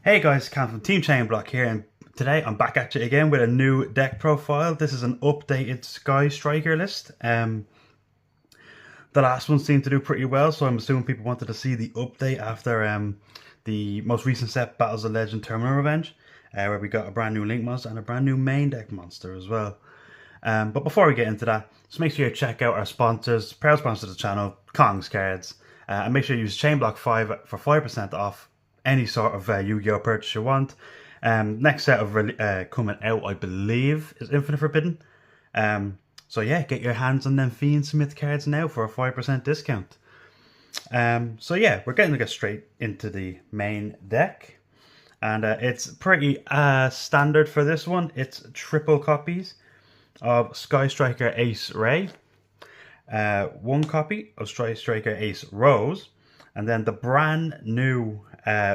Hey guys, Cam from Team ChainBlock here, and today I'm back at you again with a new deck profile. This is an updated Sky Striker list. The last one seemed to do pretty well, so I'm assuming people wanted to see the update after the most recent set, Battles of Legend Terminal Revenge, where we got a brand new Link monster and a brand new main deck monster as well. But before we get into that, just make sure you check out our sponsors, proud sponsors of the channel, Kongs Cards, and make sure you use ChainBlock 5 for 5% off any sort of Yu-Gi-Oh purchase you want. Next set of coming out, I believe, is Infinite Forbidden. So yeah, get your hands on them Fiend Smith cards now for a 5% discount. So yeah, we're going to get straight into the main deck. And it's pretty standard for this one. It's triple copies of Sky Striker Ace Ray, one copy of Sky Striker Ace Rose, and then the brand new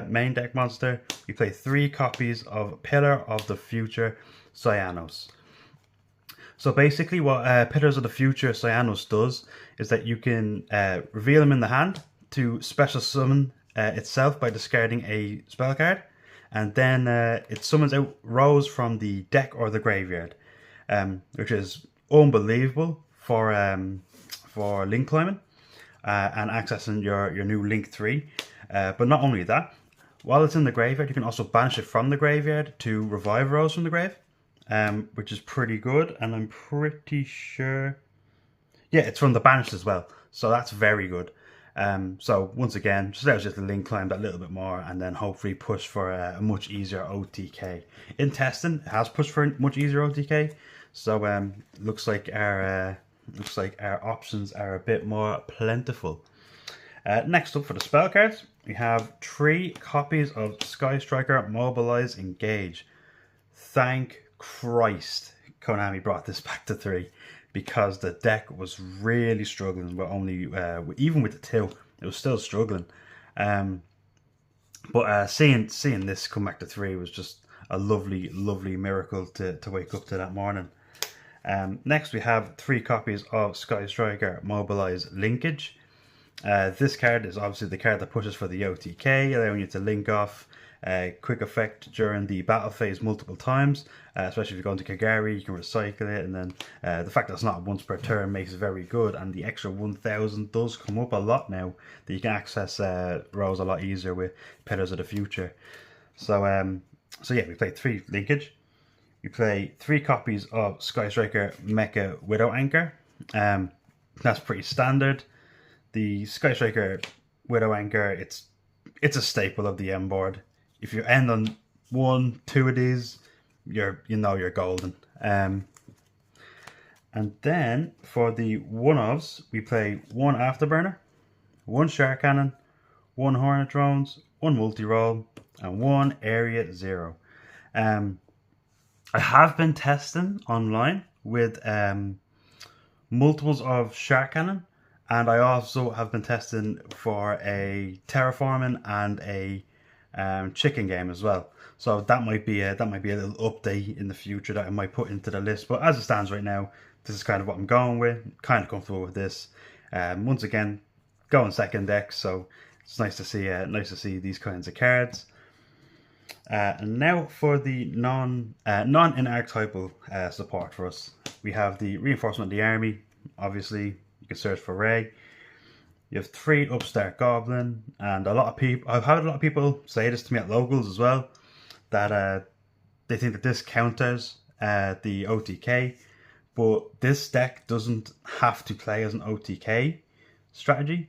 main deck monster, you play 3 copies of Pillar of the Future Cyanos. So basically what Pillars of the Future Cyanos does is that you can reveal them in the hand to special summon itself by discarding a spell card, and then it summons out Rose from the deck or the graveyard, which is unbelievable for link climbing and accessing your new Link 3. But not only that, while it's in the graveyard, you can also banish it from the graveyard to revive Rose from the grave, which is pretty good. And I'm pretty sure, yeah, it's from the banished as well, so that's very good. So once again, just allows you to link climb that little bit more, and then hopefully push for a much easier OTK. In testing, it has pushed for a much easier OTK, so looks like our options are a bit more plentiful. Next up for the spell cards, we have 3 copies of Sky Striker Mobilize Engage. Thank Christ Konami brought this back to 3, because the deck was really struggling with only, even with the 2, it was still struggling. But seeing this come back to 3 was just a lovely miracle to wake up to that morning. Next we have 3 copies of Sky Striker Mobilize Linkage. This card is obviously the card that pushes for the OTK, allowing you to link off quick effect during the battle phase multiple times, especially if you go into Kagari, you can recycle it, and then the fact that it's not once per turn makes it very good, and the extra 1000 does come up a lot now that you can access Rose a lot easier with Pillars of the Future. So yeah, we play 3 linkage. We play 3 copies of Sky Striker Mecha Widow Anchor. That's pretty standard. The Sky Striker Widow Anchor, it's a staple of the M board. If you end on 1, 2 of these, you're golden. And then for the one-offs, we play 1 Afterburner, 1 Shark Cannon, 1 Hornet Drones, 1 Multi-Roll, and 1 Area Zero. I have been testing online with multiples of Shark Cannon, and I also have been testing for a terraforming and a chicken game as well. So that might be a little update in the future that I might put into the list. But as it stands right now, this is kind of what I'm going with. Kind of comfortable with this. Once again, going second deck, so it's nice to see these kinds of cards. And now for the non-archetypal support for us, we have the Reinforcement of the Army. Obviously, you can search for Ray. You have 3 Upstart Goblin, and I've had a lot of people say this to me at locals as well, that they think that this counters the OTK, but this deck doesn't have to play as an OTK strategy.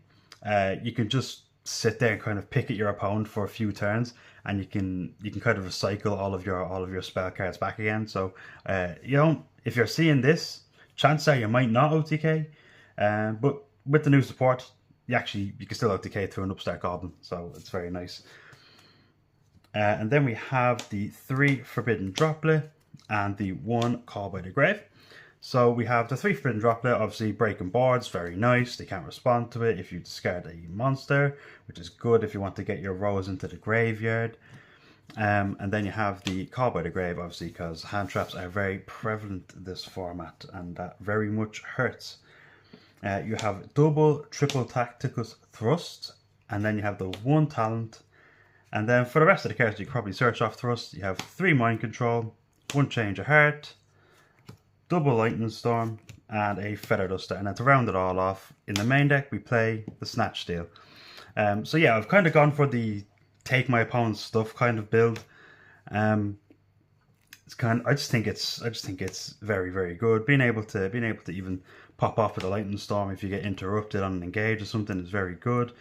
You can just sit there and kind of pick at your opponent for a few turns, and you can kind of recycle all of your spell cards back again. So if you're seeing this, chances are you might not OTK, but with the new support, you can still OTK through an Upstart Goblin, so it's very nice. And then we have the 3 Forbidden Droplet and the 1 Call by the Grave. So we have the 3 Forbidden Droplet, obviously breaking boards, very nice. They can't respond to it if you discard a monster, which is good if you want to get your Rose into the graveyard. And then you have the Call by the Grave, obviously, because hand traps are very prevalent in this format, and that very much hurts. You have double, triple Tacticus Thrust, and then you have the 1 talent And then for the rest of the cards, you can probably search off thrust. You have 3 Mind Control, 1 Change of Heart, double Lightning Storm, and a Feather Duster. And then to round it all off, in the main deck we play the Snatch Steel. So yeah, I've kind of gone for the take my opponent's stuff kind of build. It's I just think it's very, very good. Being able to even pop off with a Lightning Storm if you get interrupted on an engage or something is very good.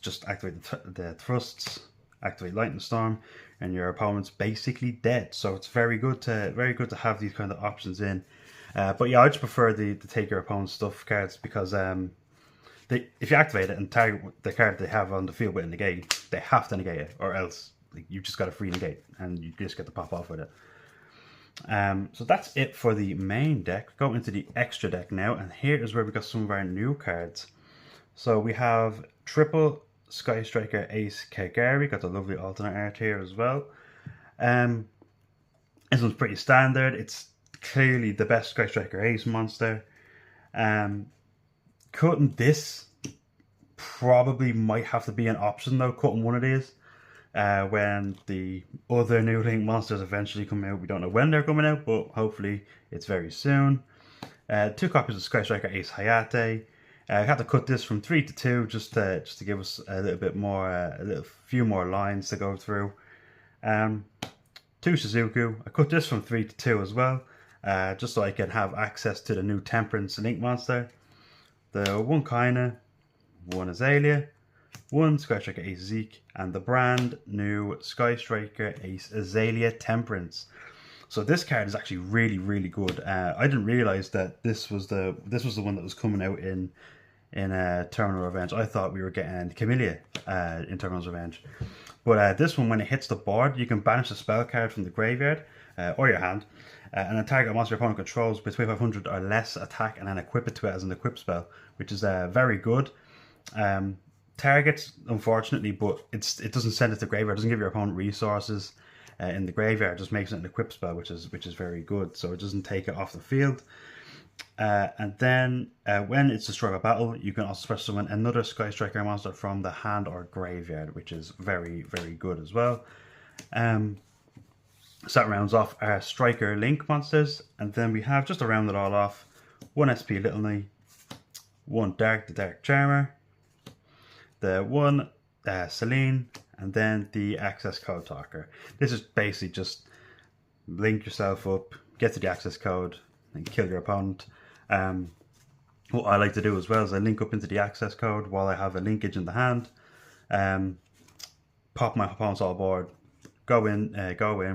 Just activate the thrusts, activate Lightning Storm, and your opponent's basically dead. So it's very good to have these kind of options in. But yeah, I just prefer the take your opponent's stuff cards because if you activate it and target the card they have on the field with a negate, they have to negate it, or else you just got a free negate and you just get to pop off with it. So that's it for the main deck. Go into the extra deck now, and here is where we got some of our new cards. So we have triple Sky Striker Ace Kagari, got the lovely alternate art here as well. This one's pretty standard. It's clearly the best Sky Striker Ace monster. Cutting this probably might have to be an option though, cutting one of these. When the other new Link monsters eventually come out. We don't know when they're coming out, but hopefully it's very soon. 2 copies of Sky Striker Ace Hayate. I had to cut this from 3 to 2 just to give us a little bit more, a few more lines to go through. 2 Shizuku. I cut this from 3 to 2 as well, just so I can have access to the new Temperance Link monster. The 1 Kaina, 1 Azalea, 1 Sky Striker Ace Zeke, and the brand new Sky Striker Ace Azalea Temperance. So this card is actually really, really good. I didn't realize that this was the one that was coming out in Terminal Revenge. I thought we were getting Camellia in Terminal's Revenge, but this one, when it hits the board, you can banish a spell card from the graveyard or your hand, and then target a monster your opponent controls with 2500 or less attack, and then equip it to it as an equip spell, which is very good. Targets, unfortunately, but it doesn't send it to graveyard. It doesn't give your opponent resources in the graveyard. It just makes it an equip spell, which is very good. So it doesn't take it off the field. And then when it's destroyed by battle, you can also special summon another Sky Striker monster from the hand or graveyard, which is very, very good as well. So that rounds off our Striker Link monsters, and then we have, just to round it all off, 1 SP Little Knight, 1 the Dark Charmer, the 1 Celine, and then the Access Code Talker. This is basically just link yourself up, get to the access code, and kill your opponent. What I like to do as well is I link up into the access code while I have a linkage in the hand. Pop my opponent's all board, go in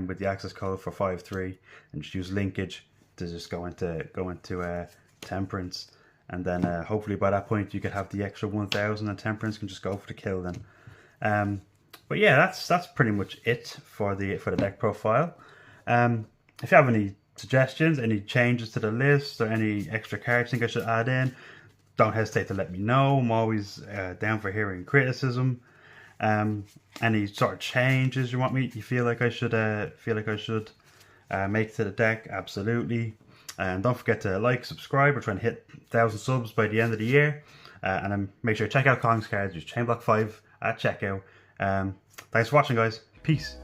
with the access code for 5/3, and just use linkage to just go into Temperance. And then hopefully by that point you could have the extra 1000, and Temperance can just go for the kill then. But yeah, that's pretty much it for the deck profile. If you have any suggestions, any changes to the list, or any extra cards you think I should add in, don't hesitate to let me know. I'm always down for hearing criticism. Any sort of changes you feel like I should make to the deck, absolutely. And don't forget to like, subscribe. We're trying to hit 1,000 subs by the end of the year. And then make sure to check out Kong's cards. Use ChainBlock 5 at checkout. Thanks for watching, guys. Peace.